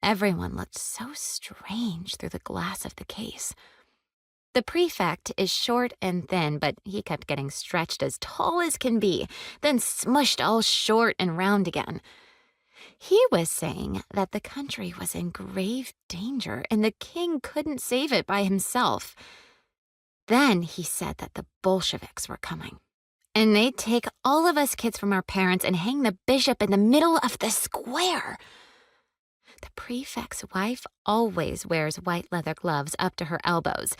Everyone looked so strange through the glass of the case. The prefect is short and thin, but he kept getting stretched as tall as can be, then smushed all short and round again. He was saying that the country was in grave danger and the king couldn't save it by himself. Then he said that the Bolsheviks were coming, and they'd take all of us kids from our parents and hang the bishop in the middle of the square. The prefect's wife always wears white leather gloves up to her elbows.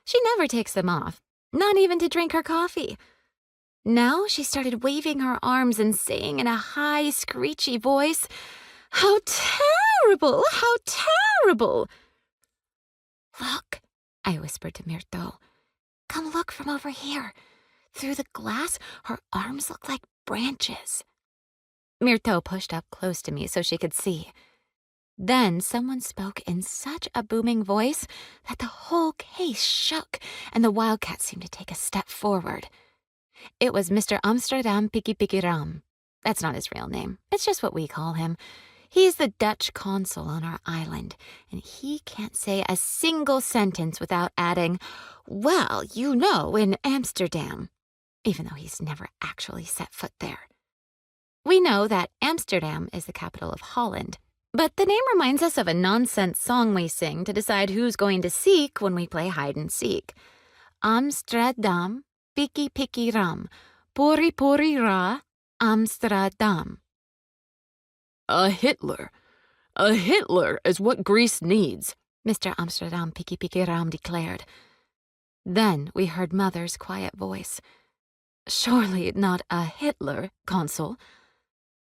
She never takes them off, not even to drink her coffee. Now she started waving her arms and saying in a high, screechy voice, "How terrible! How terrible!" "Look," I whispered to Myrto. "Come look from over here. Through the glass, her arms look like branches." Myrto pushed up close to me so she could see. Then someone spoke in such a booming voice that the whole case shook and the Wildcat seemed to take a step forward. It was Mr. Amsterdam Pikipikiram. That's not his real name. It's just what we call him. He's the Dutch consul on our island, and he can't say a single sentence without adding, "Well, you know, in Amsterdam," even though he's never actually set foot there. We know that Amsterdam is the capital of Holland, but the name reminds us of a nonsense song we sing to decide who's going to seek when we play hide and seek. Amsterdam, piki piki ram, pori pori ra, Amsterdam. A Hitler is what Greece needs," Mr. Amsterdam Piki Piki Ram declared. Then we heard Mother's quiet voice. "Surely not a Hitler, Consul."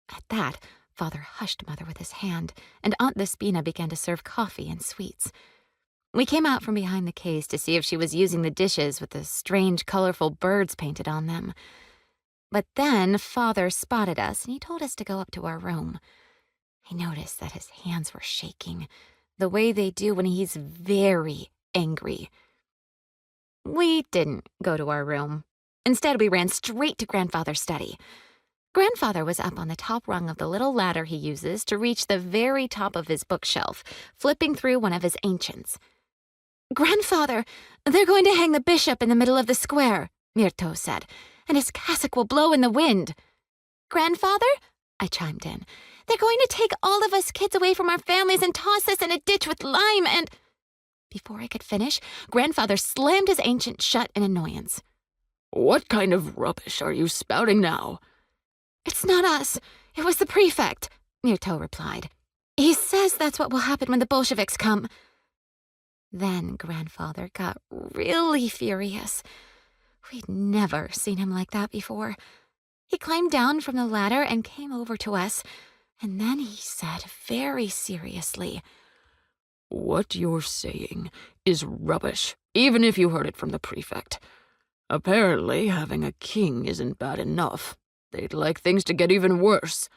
At that, Father hushed Mother with his hand, and Aunt Despina began to serve coffee and sweets. We came out from behind the case to see if she was using the dishes with the strange, colorful birds painted on them. But then Father spotted us, and he told us to go up to our room. I noticed that his hands were shaking, the way they do when he's very angry. We didn't go to our room. Instead, we ran straight to Grandfather's study. Grandfather was up on the top rung of the little ladder he uses to reach the very top of his bookshelf, flipping through one of his ancients. "Grandfather, they're going to hang the bishop in the middle of the square," Myrto said, "and his cassock will blow in the wind." "Grandfather?" I chimed in. "They're going to take all of us kids away from our families and toss us in a ditch with lime and—" Before I could finish, Grandfather slammed his ancient shut in annoyance. "What kind of rubbish are you spouting now?" "It's not us. It was the prefect," Myrto replied. "He says that's what will happen when the Bolsheviks come." Then Grandfather got really furious. We'd never seen him like that before. He climbed down from the ladder and came over to us, and then he said very seriously, "What you're saying is rubbish, even if you heard it from the prefect. Apparently, having a king isn't bad enough. They'd like things to get even worse."